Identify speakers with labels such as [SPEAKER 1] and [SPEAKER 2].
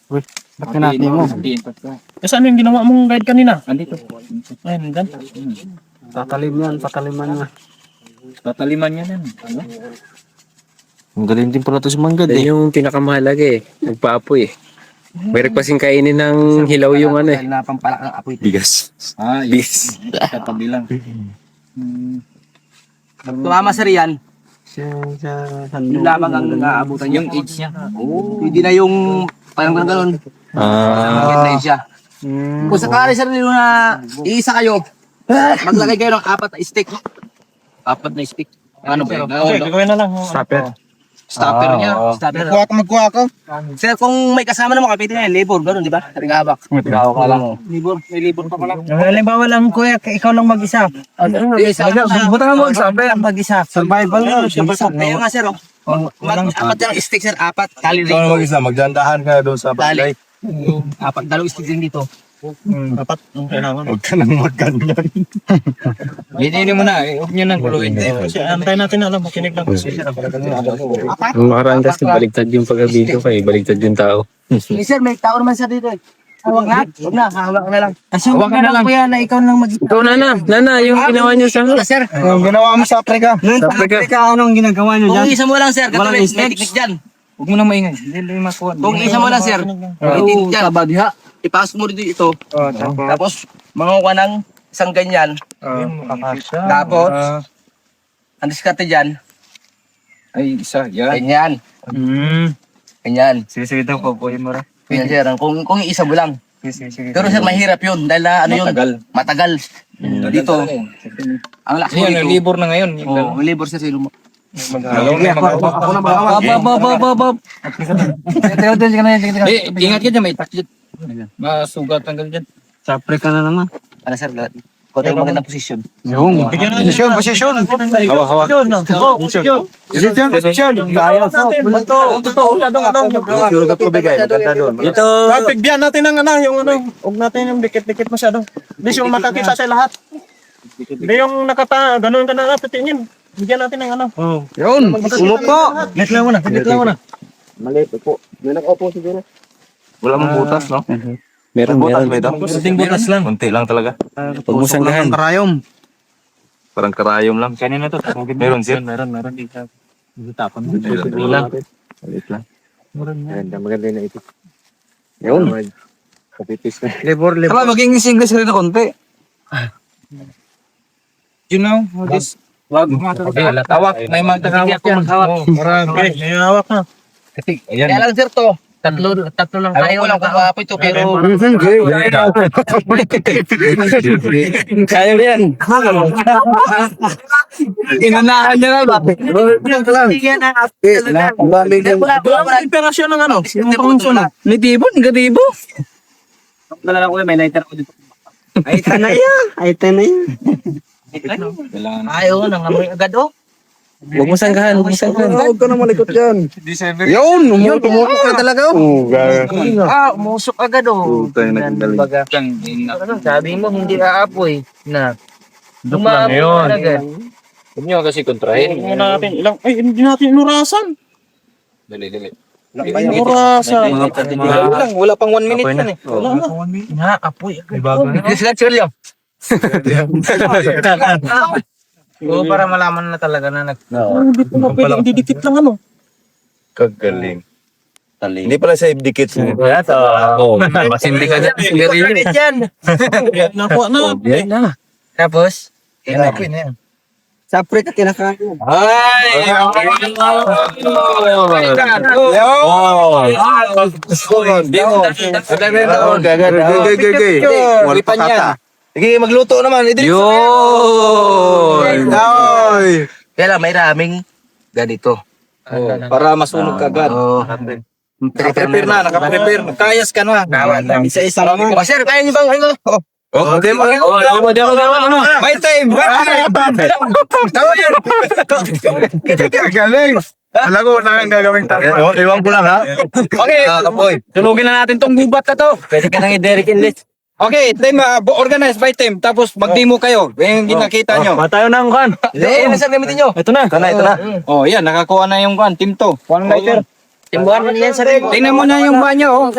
[SPEAKER 1] Uy, ba't kinati mo?
[SPEAKER 2] Kasi ano yung ginawa mong guide kanina? Andito. Ayun, nandyan.
[SPEAKER 1] Tatalim yan, pataliman na.
[SPEAKER 2] Tataliman yan yan. Ano?
[SPEAKER 1] Ang galing din pala ito si Manggad
[SPEAKER 3] Yan yung pinakamahalaga eh. Nagpaapoy eh. Meron kasing kainin ng hilaw yung ano eh.
[SPEAKER 1] Dahil napampalak ng apoy.
[SPEAKER 3] Bigas.
[SPEAKER 2] Ah,
[SPEAKER 3] Bis.
[SPEAKER 2] katabi lang.
[SPEAKER 1] Tumama sa riyan. Yung lamang ang naaabutan niya.
[SPEAKER 2] Yung age niya.
[SPEAKER 1] Hindi na yung parang gano'n. Maganda yun siya. Kung sakali sir nilo na iisa kayo, maglagay kayo ng 4 na stick. 4 na stick.
[SPEAKER 2] Ano ba? Okay, gagawin na lang.
[SPEAKER 1] Stopper niya. Stopper. Magkuha ka. Sir, kung may kasama naman kapit na yan, labor, gano'n, di ba? Taring habak. Tingawak ka lang. Labor, may labor pa pala.
[SPEAKER 2] Halimbawa lang kuya, ikaw lang mag-isa. Buta mo mag-isa.
[SPEAKER 1] Survival na. Kaya nga sir, apat yung stick sir, 4. Tali
[SPEAKER 4] Ikaw na
[SPEAKER 1] rito.
[SPEAKER 4] mag-isa, magdandahan ka doon sa
[SPEAKER 1] Tali.
[SPEAKER 4] baklay.
[SPEAKER 1] 4, 2 stick din dito.
[SPEAKER 2] Dapat ang kailangan.
[SPEAKER 4] Huwag ka nang magganyan.
[SPEAKER 2] Hindi mo na, huwag nyo nang kuluin. Kasi antay natin alam, makinig lang.
[SPEAKER 3] Nung nakaraan kasi baligtad yung pag-video kay baligtad yung tao.
[SPEAKER 1] Sir, may tao naman sa dito eh. Huwag na, hawak na lang.
[SPEAKER 2] Huwag ka na lang kuya na ikaw lang mag-isa.
[SPEAKER 3] Ikaw Nana, yung ginawa niyo sa
[SPEAKER 1] Sir,
[SPEAKER 4] Ang ginawa mo sa Africa.
[SPEAKER 3] Sa Africa.
[SPEAKER 1] anong ginagawa niyo dyan? Kung isa mo lang sir, may technique dyan.
[SPEAKER 2] Huwag mo nang maingay. Hindi makuha.
[SPEAKER 1] Kung isa mo lang sir, may technique dyan. Ipasok mo dito ito. Tapos, manguha ng isang ganyan. Tapos, ang diskarte dyan,
[SPEAKER 2] Ay, isa. Yan.
[SPEAKER 1] ganyan. Ganyan.
[SPEAKER 2] Sige daw po, boy mo ra.
[SPEAKER 1] Ganyan sir, kung isa mo lang.
[SPEAKER 2] Sige.
[SPEAKER 1] Pero sir, mahirap yun. Dahil na, ano yun, matagal. Dito, ang lakas mo
[SPEAKER 2] Yan,
[SPEAKER 1] dito.
[SPEAKER 2] libor na ngayon.
[SPEAKER 1] Oo, libor sir, silo mo.
[SPEAKER 2] Ako na ba? Ingat ka dyan, may taklit. Masugat tanggal dyan.
[SPEAKER 1] Sa Africa na naman. Ano sir, konti yung magandang posisyon.
[SPEAKER 4] Yung, posisyon. Hawa. Posisyon. Siguro ka tubig ay, maganda doon.
[SPEAKER 2] Ito. Bigyan natin ng yung huwag natin yung dikit-dikit masyado. Hindi siya makakita sa lahat. Hindi yung ganun ka na patingin. Bigyan natin ng
[SPEAKER 1] Yun, umupo.
[SPEAKER 2] Let lang muna.
[SPEAKER 4] Maliit po. May nakaupo siguro. Wala mong butas, no?
[SPEAKER 3] Meron.
[SPEAKER 4] May ito?
[SPEAKER 2] Kunting butas lang.
[SPEAKER 4] Kunti lang talaga.
[SPEAKER 3] Huwag mo sanggahan.
[SPEAKER 1] Karayom.
[SPEAKER 4] Parang karayom lang.
[SPEAKER 2] Kanina to.
[SPEAKER 4] Meron, sir?
[SPEAKER 2] Meron. Dito. Tapon.
[SPEAKER 4] Maliit lang. Maganda na ito.
[SPEAKER 1] Yun.
[SPEAKER 4] Kapipis na.
[SPEAKER 1] Libor. Tama, maging English rin na konti.
[SPEAKER 2] You know, this. Wag. Hawak. May magtahawak yan. Marami. May hawak na.
[SPEAKER 1] Kaya lang sir to. Tatlo lang tayo. Walang kakapo ito pero...
[SPEAKER 3] Kaya yan.
[SPEAKER 1] Inunahan niya na ba? Wala inspirasyon ng ano? Nitibon, gatibo. Nalala ko may lighter ako dito. Ay, tanay yan. Ayaw, nangamoy agad oh.
[SPEAKER 3] Huwag mo sanggahan.
[SPEAKER 4] Huwag ka na malikot yan.
[SPEAKER 1] Yun, tumutok ka talaga oh.
[SPEAKER 2] Umusok agad oh.
[SPEAKER 4] Tayo nagdali.
[SPEAKER 1] Sabi mo, hindi aapoy na.
[SPEAKER 2] Dumami yun.
[SPEAKER 3] Huwag niyo kasi kontrahin.
[SPEAKER 2] Hindi natin inurasan.
[SPEAKER 3] Dali.
[SPEAKER 2] Inurasan.
[SPEAKER 1] Wala pang 1 minute yan eh.
[SPEAKER 2] Na, apoy.
[SPEAKER 1] Sila Chirlyo. Oo, para malaman na talaga na
[SPEAKER 2] Hindi po na pwede. Hindi dikit lang ano.
[SPEAKER 4] Kagaling. Hindi pala sa ibdikit mo.
[SPEAKER 3] Mas hindi ka dyan.
[SPEAKER 2] Nakuha na.
[SPEAKER 1] Tapos, apoy na yan. Sa Africa kinakain.
[SPEAKER 4] Lipan yan. Sige, magluto naman. Idris.
[SPEAKER 3] Yun!
[SPEAKER 1] Kaya lang, may raming ganito.
[SPEAKER 4] Para masunog kagad. Nakaprepare na. Kayas ka na. Isa-isa lang.
[SPEAKER 1] Sir, kaya niyo bang ano?
[SPEAKER 4] Okay mo. May time. Galing. Alam ko na ang gagawin tayo. Iwan ko lang ha.
[SPEAKER 1] Okay, kapoy.
[SPEAKER 2] Sunugin na natin tong gubat na to.
[SPEAKER 1] Pwede ka nang i-Derek English.
[SPEAKER 2] Okay, team, organize by team. Tapos mag-demo kayo. Yung ginakita nyo.
[SPEAKER 3] Tayo na ang kan.
[SPEAKER 1] Hindi, sir, gamitin nyo.
[SPEAKER 2] Ito na.
[SPEAKER 4] Ito na.
[SPEAKER 2] Oh, yan. Nakakuha na yung kan. Team to. One lighter. Timbuhan mo niyan sa rin.
[SPEAKER 4] Tingnan mo na yung buwan niya, oh.